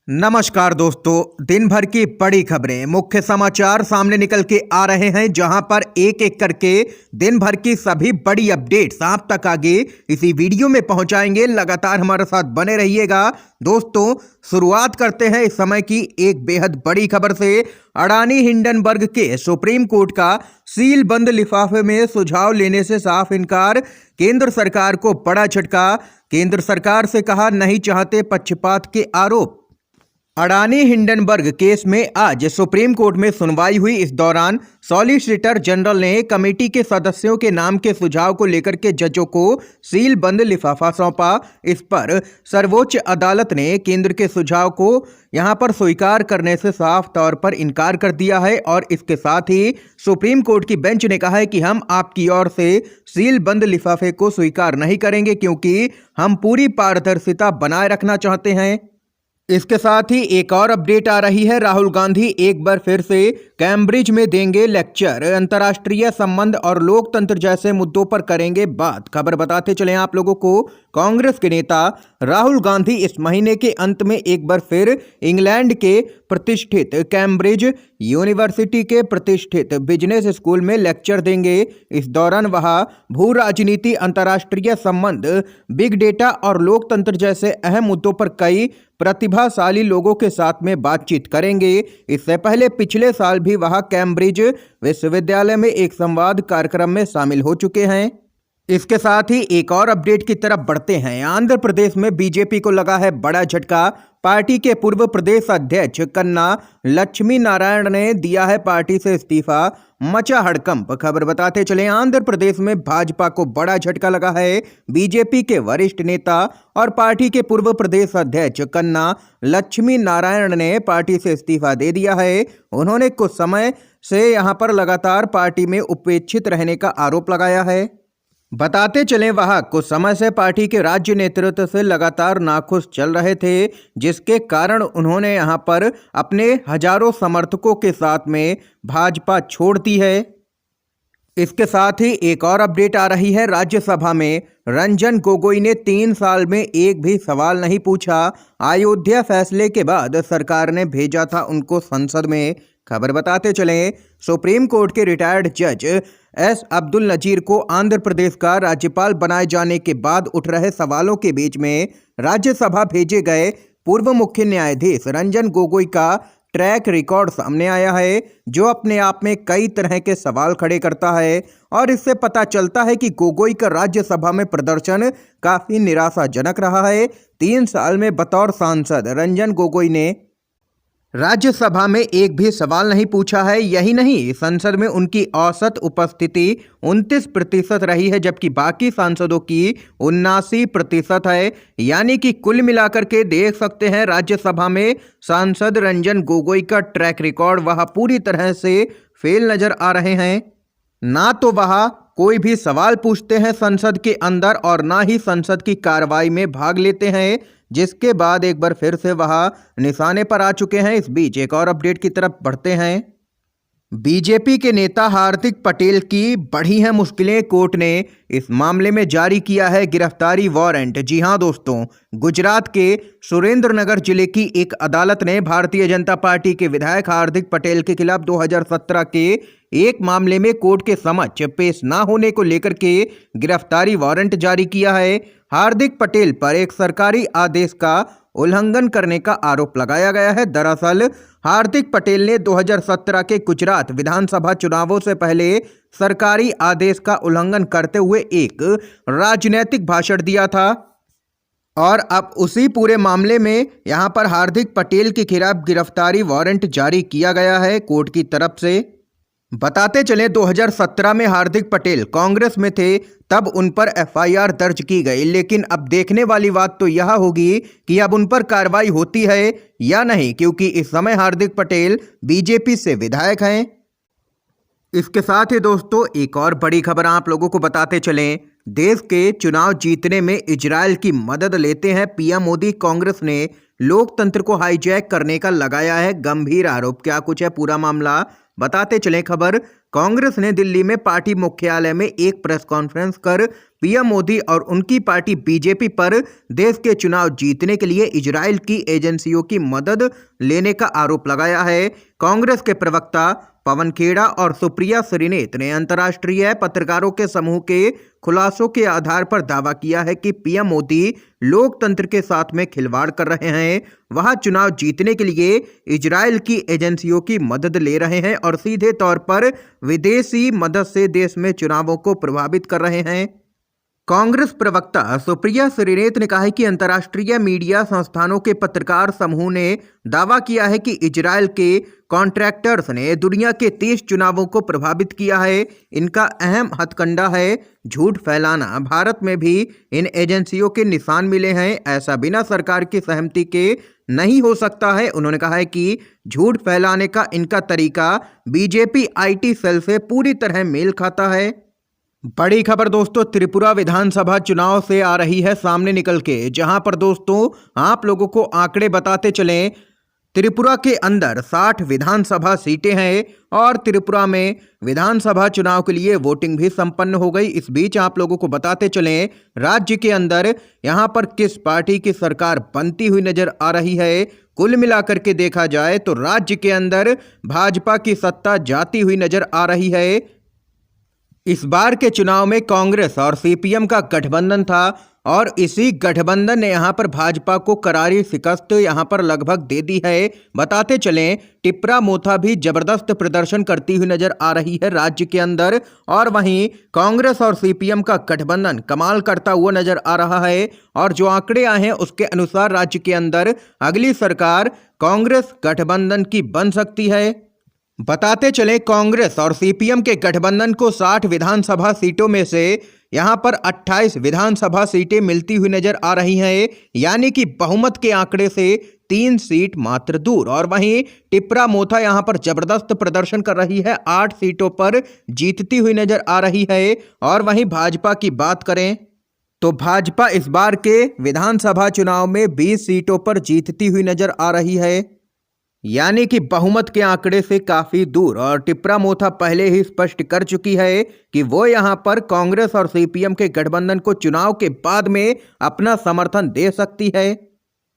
नमस्कार दोस्तों, दिन भर की बड़ी खबरें, मुख्य समाचार सामने निकल के आ रहे हैं, जहां पर एक एक करके दिन भर की सभी बड़ी अपडेट्स आप तक आगे इसी वीडियो में पहुंचाएंगे। लगातार हमारे साथ बने रहिएगा। दोस्तों, शुरुआत करते हैं इस समय की एक बेहद बड़ी खबर से। अडानी हिंडनबर्ग के सुप्रीम कोर्ट का सील बंद लिफाफे में सुझाव लेने से साफ इनकार। केंद्र सरकार को बड़ा झटका। केंद्र सरकार से कहा नहीं चाहते पक्षपात के आरोप। अडानी हिंडनबर्ग केस में आज सुप्रीम कोर्ट में सुनवाई हुई। इस दौरान सॉलिसिटर जनरल ने कमेटी के सदस्यों के नाम के सुझाव को लेकर के जजों को सील बंद लिफाफा सौंपा। इस पर सर्वोच्च अदालत ने केंद्र के सुझाव को यहां पर स्वीकार करने से साफ तौर पर इनकार कर दिया है और इसके साथ ही सुप्रीम कोर्ट की बेंच ने कहा है कि हम आपकी ओर से सील बंद लिफाफे को स्वीकार नहीं करेंगे, क्योंकि हम पूरी पारदर्शिता बनाए रखना चाहते हैं। इसके साथ ही एक और अपडेट आ रही है। राहुल गांधी एक बार फिर से कैम्ब्रिज में देंगे लेक्चर। अंतर्राष्ट्रीय संबंध और लोकतंत्र जैसे मुद्दों पर करेंगे बात। खबर बताते चले आप लोगों को, कांग्रेस के नेता राहुल गांधी इस महीने के अंत में एक बार फिर इंग्लैंड के प्रतिष्ठित कैम्ब्रिज यूनिवर्सिटी के प्रतिष्ठित बिजनेस स्कूल में लेक्चर देंगे। इस दौरान वह भू राजनीति, अंतर्राष्ट्रीय संबंध, बिग डेटा और लोकतंत्र जैसे अहम मुद्दों पर कई प्रतिभाशाली लोगों के साथ में बातचीत करेंगे। इससे पहले पिछले साल भी वह कैम्ब्रिज विश्वविद्यालय में एक संवाद कार्यक्रम में शामिल हो चुके हैं। इसके साथ ही एक और अपडेट की तरफ बढ़ते हैं। आंध्र प्रदेश में बीजेपी को लगा है बड़ा झटका। पार्टी के पूर्व प्रदेश अध्यक्ष कन्ना लक्ष्मी नारायण ने दिया है पार्टी से इस्तीफा। मचा हड़कंप। खबर बताते चले, आंध्र प्रदेश में भाजपा को बड़ा झटका लगा है। बीजेपी के वरिष्ठ नेता और पार्टी के पूर्व प्रदेश अध्यक्ष कन्ना लक्ष्मी नारायण ने पार्टी से इस्तीफा दे दिया है। उन्होंने कुछ समय से यहां पर लगातार पार्टी में उपेक्षित रहने का आरोप लगाया है। बताते चलें, वह कुछ समय से पार्टी के राज्य नेतृत्व से लगातार नाखुश चल रहे थे, जिसके कारण उन्होंने यहां पर अपने हजारों समर्थकों के साथ में भाजपा छोड़ दी है। इसके साथ ही एक और अपडेट आ रही है। राज्यसभा में रंजन गोगोई ने 3 साल में एक भी सवाल नहीं पूछा। अयोध्या फैसले के बाद सरकार ने भेजा था उनको संसद में। खबर बताते चलें, सुप्रीम कोर्ट के रिटायर्ड जज एस अब्दुल नजीर को आंध्र प्रदेश का राज्यपाल बनाए जाने के बाद उठ रहे सवालों के बीच में राज्यसभा भेजे गए पूर्व मुख्य न्यायाधीश रंजन गोगोई का ट्रैक रिकॉर्ड सामने आया है, जो अपने आप में कई तरह के सवाल खड़े करता है। और इससे पता चलता है कि गोगोई का राज्यसभा में प्रदर्शन काफी निराशाजनक रहा है। 3 साल में बतौर सांसद रंजन गोगोई ने राज्यसभा में एक भी सवाल नहीं पूछा है। यही नहीं, संसद में उनकी औसत उपस्थिति 29% रही है, जबकि बाकी सांसदों की 79% है। यानी कि कुल मिलाकर के देख सकते हैं, राज्यसभा में सांसद रंजन गोगोई का ट्रैक रिकॉर्ड वह पूरी तरह से फेल नजर आ रहे हैं। ना तो वह कोई भी सवाल पूछते हैं संसद के अंदर और ना ही संसद की कार्रवाई में भाग लेते हैं, जिसके बाद एक बार फिर से वह निशाने पर आ चुके हैं। इस बीच एक और अपडेट की तरफ बढ़ते हैं। बीजेपी के नेता हार्दिक पटेल की बढ़ी हैं मुश्किलें। कोर्ट ने इस मामले में जारी किया है गिरफ्तारी वारंट। जी हां दोस्तों, गुजरात के सुरेंद्रनगर जिले की एक अदालत ने भारतीय जनता पार्टी के विधायक हार्दिक पटेल के खिलाफ 2017 के एक मामले में कोर्ट के समक्ष पेश न होने को लेकर के गिरफ्तारी वारंट जारी किया है। हार्दिक पटेल पर एक सरकारी आदेश का उल्लंघन करने का आरोप लगाया गया है। दरअसल हार्दिक पटेल ने 2017 के गुजरात विधानसभा चुनावों से पहले सरकारी आदेश का उल्लंघन करते हुए एक राजनीतिक भाषण दिया था और अब उसी पूरे मामले में यहां पर हार्दिक पटेल के खिलाफ गिरफ्तारी वारंट जारी किया गया है कोर्ट की तरफ से। बताते चले, 2017 में हार्दिक पटेल कांग्रेस में थे, तब उन पर एफआईआर दर्ज की गई। लेकिन अब देखने वाली बात तो यह होगी कि अब उन पर कार्रवाई होती है या नहीं, क्योंकि इस समय हार्दिक पटेल बीजेपी से विधायक हैं। इसके साथ ही दोस्तों एक और बड़ी खबर आप लोगों को बताते चलें। देश के चुनाव जीतने में इजरायल की मदद लेते हैं पीएम मोदी। कांग्रेस ने लोकतंत्र को हाईजैक करने का लगाया है गंभीर आरोप। क्या कुछ है पूरा मामला, बताते चलें खबर। कांग्रेस ने दिल्ली में पार्टी मुख्यालय में एक प्रेस कॉन्फ्रेंस कर पीएम मोदी और उनकी पार्टी बीजेपी पर देश के चुनाव जीतने के लिए इजराइल की एजेंसियों की मदद लेने का आरोप लगाया है। कांग्रेस के प्रवक्ता पवन खेड़ा और सुप्रिया श्रीनेत ने अंतर्राष्ट्रीय पत्रकारों के समूह के खुलासों के आधार पर दावा किया है कि पीएम मोदी लोकतंत्र के साथ में खिलवाड़ कर रहे हैं। वह चुनाव जीतने के लिए इजराइल की एजेंसियों की मदद ले रहे हैं और सीधे तौर पर विदेशी मदद से देश में चुनावों को प्रभावित कर रहे हैं। कांग्रेस प्रवक्ता सुप्रिया श्रीनेत ने कहा है कि अंतर्राष्ट्रीय मीडिया संस्थानों के पत्रकार समूह ने दावा किया है कि इजराइल के कॉन्ट्रैक्टर्स ने दुनिया के 30 चुनावों को प्रभावित किया है। इनका अहम हथकंडा है झूठ फैलाना। भारत में भी इन एजेंसियों के निशान मिले हैं। ऐसा बिना सरकार की सहमति के नहीं हो सकता है। उन्होंने कहा है कि झूठ फैलाने का इनका तरीका बीजेपी आईटी सेल से पूरी तरह मेल खाता है। बड़ी खबर दोस्तों त्रिपुरा विधानसभा चुनाव से आ रही है सामने निकल के, जहां पर दोस्तों आप लोगों को आंकड़े बताते चलें। त्रिपुरा के अंदर 60 विधानसभा सीटें हैं और त्रिपुरा में विधानसभा चुनाव के लिए वोटिंग भी संपन्न हो गई। इस बीच आप लोगों को बताते चलें राज्य के अंदर यहां पर किस पार्टी की सरकार बनती हुई नजर आ रही है। कुल मिलाकर के देखा जाए तो राज्य के अंदर भाजपा की सत्ता जाती हुई नजर आ रही है। इस बार के चुनाव में कांग्रेस और सीपीएम का गठबंधन था और इसी गठबंधन ने यहां पर भाजपा को करारी शिकस्त यहां पर लगभग दे दी है। बताते चलें टिप्रा मोथा भी जबरदस्त प्रदर्शन करती हुई नजर आ रही है राज्य के अंदर, और वहीं कांग्रेस और सीपीएम का गठबंधन कमाल करता हुआ नजर आ रहा है। और जो आंकड़े आए हैं उसके अनुसार राज्य के अंदर अगली सरकार कांग्रेस गठबंधन की बन सकती है। बताते चले कांग्रेस और सीपीएम के गठबंधन को 60 विधानसभा सीटों में से यहां पर 28 विधानसभा सीटें मिलती हुई नजर आ रही हैं, यानी कि बहुमत के आंकड़े से 3 सीट मात्र दूर। और वहीं टिप्रा मोथा यहां पर जबरदस्त प्रदर्शन कर रही है, 8 सीटों पर जीतती हुई नजर आ रही है। और वहीं भाजपा की बात करें तो भाजपा इस बार के विधानसभा चुनाव में 20 सीटों पर जीतती हुई नजर आ रही है, यानी कि बहुमत के आंकड़े से काफी दूर। और टिप्रा मोथा पहले ही स्पष्ट कर चुकी है कि वो यहां पर कांग्रेस और सीपीएम के गठबंधन को चुनाव के बाद में अपना समर्थन दे सकती है।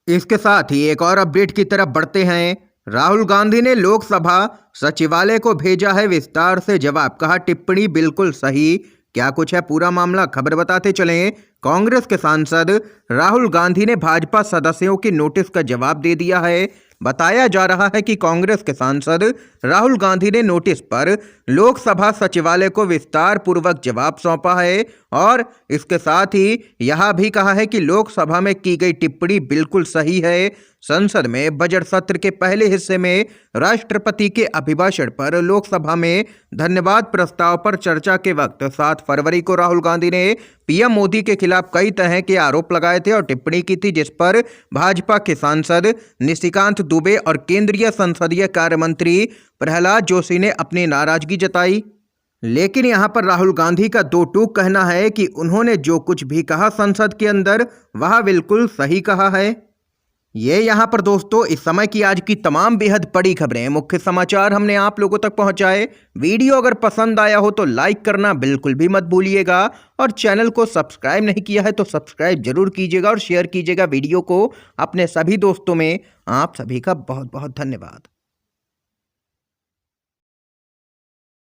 इसके साथ ही एक और अपडेट की तरफ बढ़ते हैं। राहुल गांधी ने लोकसभा सचिवालय को भेजा है विस्तार से जवाब, कहा टिप्पणी बिल्कुल सही। क्या कुछ है पूरा मामला, खबर बताते चलें। कांग्रेस के सांसद राहुल गांधी ने भाजपा सदस्यों की नोटिस का जवाब दे दिया है। बताया जा रहा है कि कांग्रेस के सांसद राहुल गांधी ने नोटिस पर लोकसभा सचिवालय को विस्तार पूर्वक जवाब सौंपा है और इसके साथ ही यह भी कहा है कि लोकसभा में की गई टिप्पणी बिल्कुल सही है। संसद में बजट सत्र के पहले हिस्से में राष्ट्रपति के अभिभाषण पर लोकसभा में धन्यवाद प्रस्ताव पर चर्चा के वक्त 7 फरवरी को राहुल गांधी ने पीएम मोदी के खिलाफ कई तरह के आरोप लगाए थे और टिप्पणी की थी, जिस पर भाजपा के सांसद निशिकांत दुबे और केंद्रीय संसदीय कार्य मंत्री प्रहलाद जोशी ने अपनी नाराजगी जताई। लेकिन यहां पर राहुल गांधी का दो टूक कहना है कि उन्होंने जो कुछ भी कहा संसद के अंदर वह बिल्कुल सही कहा है। ये यहाँ पर दोस्तों इस समय की आज की तमाम बेहद बड़ी खबरें, मुख्य समाचार हमने आप लोगों तक पहुंचाए। वीडियो अगर पसंद आया हो तो लाइक करना बिल्कुल भी मत भूलिएगा और चैनल को सब्सक्राइब नहीं किया है तो सब्सक्राइब जरूर कीजिएगा और शेयर कीजिएगा वीडियो को अपने सभी दोस्तों में। आप सभी का बहुत बहुत धन्यवाद।